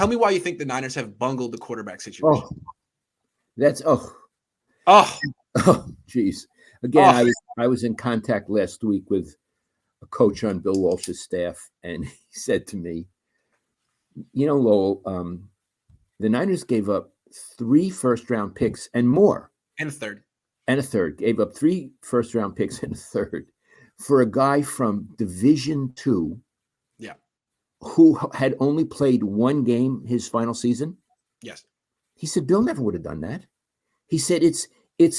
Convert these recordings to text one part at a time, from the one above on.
Tell me why you think the Niners have bungled the quarterback situation. Geez. Again, I was in contact last week with a coach on Bill Walsh's staff, and he said to me, Lowell, the Niners gave up 3 first-round picks and more. And a third. Gave up 3 first-round picks and a third for a guy from Division II. Yeah. Who had only played 1 game his final season. Yes. He said, Bill never would have done that. He said, it's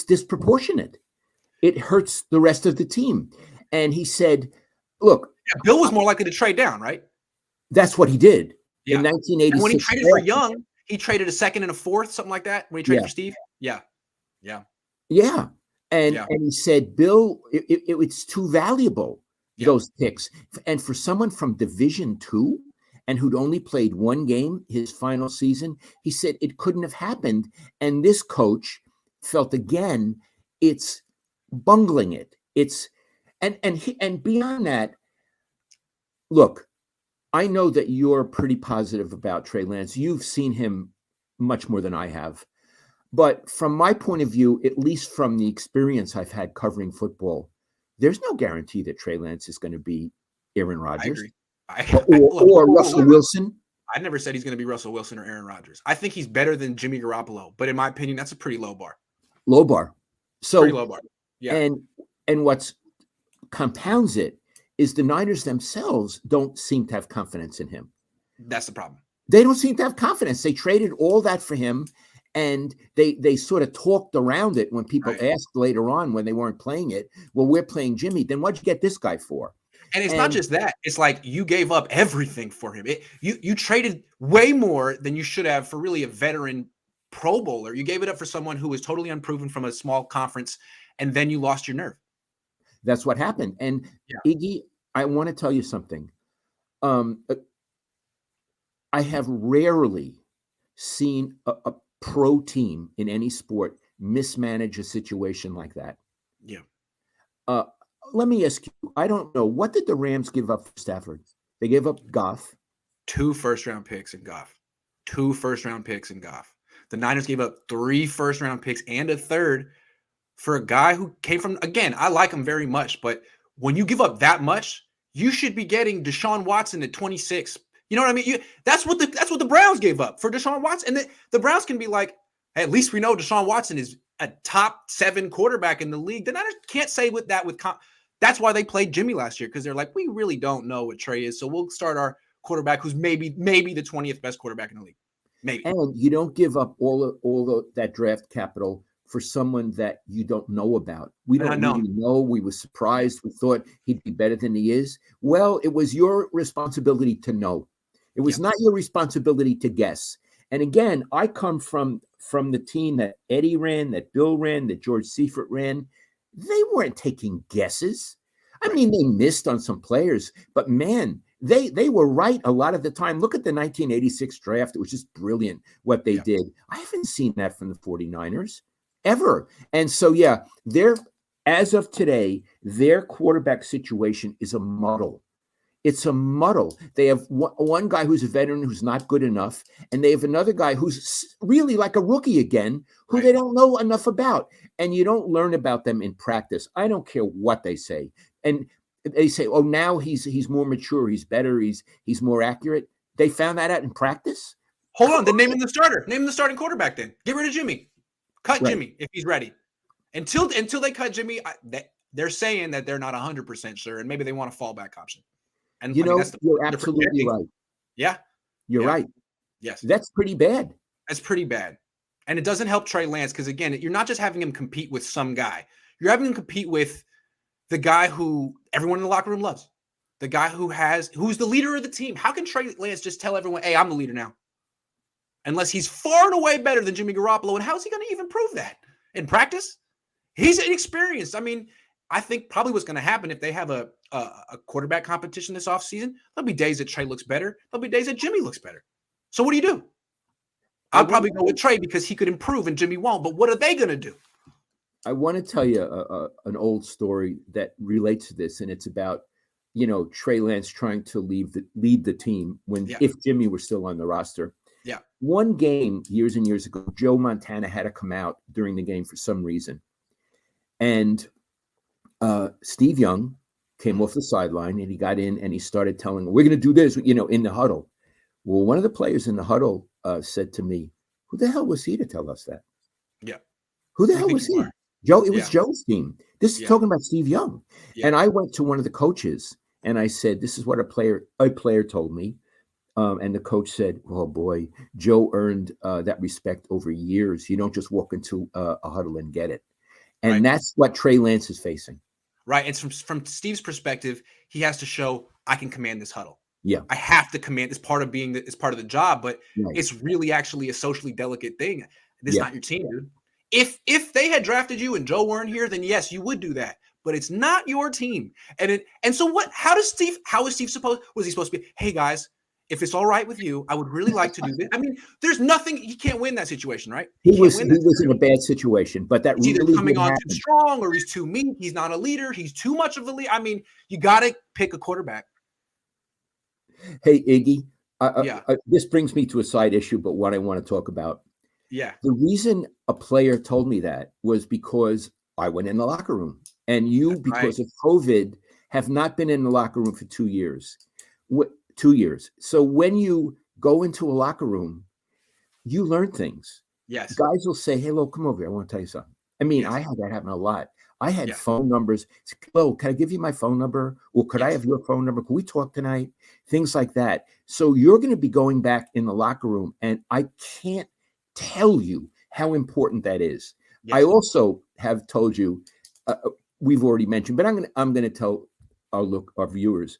disproportionate. It hurts the rest of the team. And he said, look. Yeah, Bill was more likely to trade down, right? That's what he did in 1986. And when he traded for Young, he traded a second and a fourth, something like that, when he traded for Steve. Yeah. And he said, Bill, it's too valuable, those picks. And for someone from Division II and who'd only played 1 game his final season, he said it couldn't have happened. And this coach felt, again, it's bungling it. It's and beyond that, look, I know that you're pretty positive about Trey Lance. You've seen him much more than I have. But from my point of view, at least from the experience I've had covering football, there's no guarantee that Trey Lance is going to be Aaron Rodgers. I agree. Or Russell Wilson. I never said he's going to be Russell Wilson or Aaron Rodgers. I think he's better than Jimmy Garoppolo. But in my opinion, that's a pretty low bar. Low bar. So pretty low bar. Yeah. And what's compounds it is the Niners themselves don't seem to have confidence in him. That's the problem. They don't seem to have confidence. They traded all that for him. And they sort of talked around it when people asked later on when they weren't playing it. Well, we're playing Jimmy. Then what'd you get this guy for? And it's not just that. It's like you gave up everything for him. You traded way more than you should have for really a veteran Pro Bowler. You gave it up for someone who was totally unproven from a small conference, and then you lost your nerve. That's what happened. And Iggy, I want to tell you something. I have rarely seen a pro team in any sport mismanage a situation like that. Yeah. Let me ask you, I don't know, what did the Rams give up for Stafford? They gave up Goff. 2 first-round picks in Goff. 2 first-round picks in Goff. The Niners gave up 3 first-round picks and a third for a guy who came from, again, I like him very much, but when you give up that much, you should be getting Deshaun Watson at 26. You know what I mean? That's what the Browns gave up for Deshaun Watson. And the Browns can be like, hey, at least we know Deshaun Watson is a top 7 quarterback in the league. The Niners can't say with that that's why they played Jimmy last year, because they're like, we really don't know what Trey is, so we'll start our quarterback who's maybe the 20th best quarterback in the league. Maybe. And you don't give up all that draft capital for someone that you don't know about. We don't really know. We were surprised. We thought he'd be better than he is. Well, it was your responsibility to know. It was not your responsibility to guess. And again, I come from the team that Eddie ran, that Bill ran, that George Seifert ran. They weren't taking guesses. I mean, they missed on some players, but man, they were right a lot of the time. Look at the 1986 draft. It was just brilliant what they did. I haven't seen that from the 49ers ever. And so, as of today, their quarterback situation is a muddle. It's a muddle. They have one guy who's a veteran who's not good enough, and they have another guy who's really like a rookie again, who they don't know enough about. And you don't learn about them in practice. I don't care what they say. And they say, oh, now he's more mature, he's better, he's more accurate. They found that out in practice? Hold on, then name him the starter. Name him the starting quarterback then. Get rid of Jimmy. Cut Jimmy if he's ready. Until they cut Jimmy, they're saying that they're not 100% sure, and maybe they want a fallback option. And you're absolutely right. Yeah. You're right. Yes. That's pretty bad. That's pretty bad. And it doesn't help Trey Lance because, again, you're not just having him compete with some guy. You're having him compete with the guy who everyone in the locker room loves. The guy who's the leader of the team. How can Trey Lance just tell everyone, hey, I'm the leader now? Unless he's far and away better than Jimmy Garoppolo. And how is he going to even prove that? In practice? He's inexperienced. I mean, I think probably what's going to happen if they have a quarterback competition this offseason, there'll be days that Trey looks better. There'll be days that Jimmy looks better. So what do? I'll probably go with Trey because he could improve and Jimmy won't. But what are they going to do? I want to tell you an old story that relates to this, and it's about, Trey Lance trying to lead the team if Jimmy were still on the roster. Yeah. One game years and years ago, Joe Montana had to come out during the game for some reason. And Steve Young came off the sideline and he got in and he started telling, we're going to do this, in the huddle. Well, one of the players in the huddle said to me, who the hell was he to tell us that? Yeah. Who the hell was he? Joe, it was Joe's team. This is talking about Steve Young. Yeah. And I went to one of the coaches and I said, this is what a player told me. And the coach said, oh boy, Joe earned that respect over years. You don't just walk into a huddle and get it. And that's what Trey Lance is facing. Right. It's from Steve's perspective, he has to show I can command this huddle. Yeah. I have to command. It's part of it's part of the job, but it's really actually a socially delicate thing. This is not your team, dude. If they had drafted you and Joe weren't here, then yes, you would do that. But it's not your team. And so what? How is Steve supposed? Was he supposed to be? Hey guys, if it's all right with you, I would really like to do this. I mean, there's nothing. He can't win that situation, right? He was in a bad situation, but that he's really either coming on too strong, or he's too mean. He's not a leader. He's too much of a leader. I mean, you got to pick a quarterback. Hey, Iggy, this brings me to a side issue, but what I want to talk about. Yeah. The reason a player told me that was because I went in the locker room, and because of COVID, have not been in the locker room for 2 years. 2 years. So when you go into a locker room, you learn things. Yes. Guys will say, hey, Lo, come over here. I want to tell you something. I mean, I had that happen a lot. I had phone numbers. Lo, can I give you my phone number? Or could I have your phone number? Can we talk tonight? Things like that. So you're going to be going back in the locker room, and I can't tell you how important that is. Yes. I also have told you, we've already mentioned, but I'm going to tell our viewers,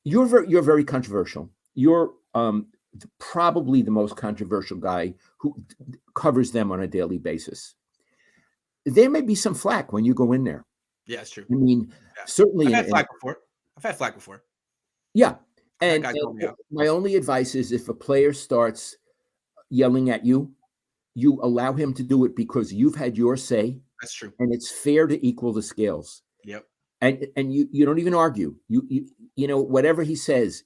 you're very controversial. You're probably the most controversial guy who covers them on a daily basis. There may be some flack when you go in there. Yeah, it's true. I mean, certainly. I've had flack before. Yeah. And my only advice is if a player starts yelling at you, you allow him to do it because you've had your say. That's true. And it's fair to equal the scales. Yep. And you don't even argue. You know, whatever he says.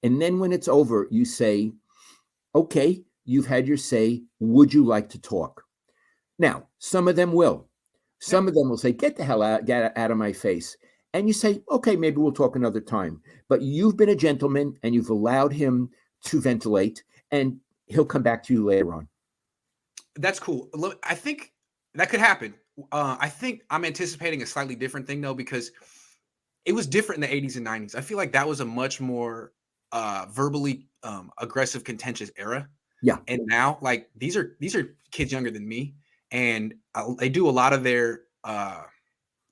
And then when it's over, you say, okay, you've had your say. Would you like to talk? Now, some of them will. Some of them will say, get the hell out, get out of my face. And you say, okay, maybe we'll talk another time. But you've been a gentleman and you've allowed him to ventilate, and he'll come back to you later on. That's cool. I think that could happen. I think I'm anticipating a slightly different thing, though, because it was different in the 80s and 90s. I feel like that was a much more verbally aggressive, contentious era. Yeah. And now, like, these are kids younger than me, and they do a lot of their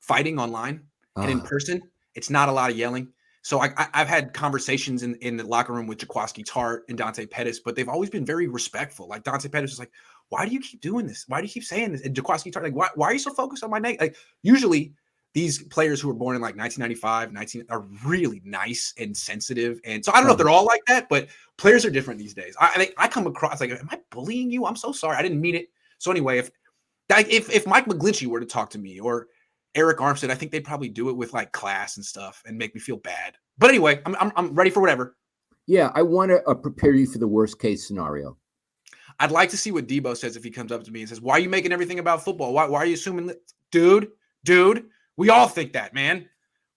fighting online and in person. It's not a lot of yelling. So I've had conversations in the locker room with Jaquaski Tart and Dante Pettis, but they've always been very respectful. Like Dante Pettis is like, why do you keep doing this? Why do you keep saying this? And Jaquaski Tart, like, why are you so focused on my neck? Like, usually these players who were born in like 1995, are really nice and sensitive. And so I don't know if they're all like that, but players are different these days. I come across like, am I bullying you? I'm so sorry. I didn't mean it. So anyway, if Mike McGlinchey were to talk to me, or Eric Armstead, I think they'd probably do it with like class and stuff and make me feel bad. But anyway, I'm ready for whatever. Yeah, I want to prepare you for the worst case scenario. I'd like to see what Debo says if he comes up to me and says, why are you making everything about football? Why are you assuming that? Dude, we all think that, man.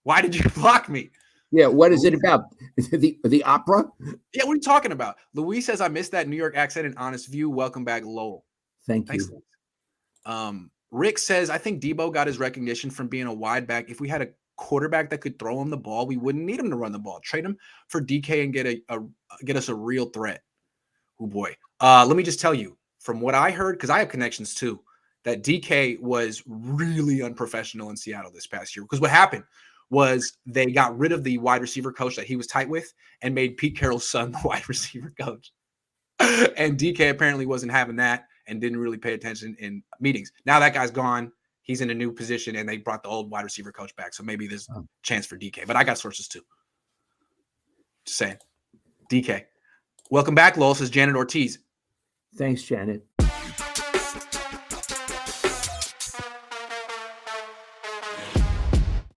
Why did you block me? Yeah, what is it about? The opera? Yeah, what are you talking about? Louise says, I missed that New York accent and honest view. Welcome back, Lowell. Thanks. Rick says, I think Debo got his recognition from being a wide back. If we had a quarterback that could throw him the ball, we wouldn't need him to run the ball. Trade him for DK and get us a real threat. Oh boy. Let me just tell you, from what I heard, because I have connections too, that DK was really unprofessional in Seattle this past year. Because what happened was they got rid of the wide receiver coach that he was tight with and made Pete Carroll's son the wide receiver coach. And DK apparently wasn't having that and didn't really pay attention in meetings. Now that guy's gone. He's in a new position, and they brought the old wide receiver coach back. So maybe there's a chance for DK. But I got sources too. Just saying. DK. Welcome back, Lowell, says Janet Ortiz. Thanks, Janet.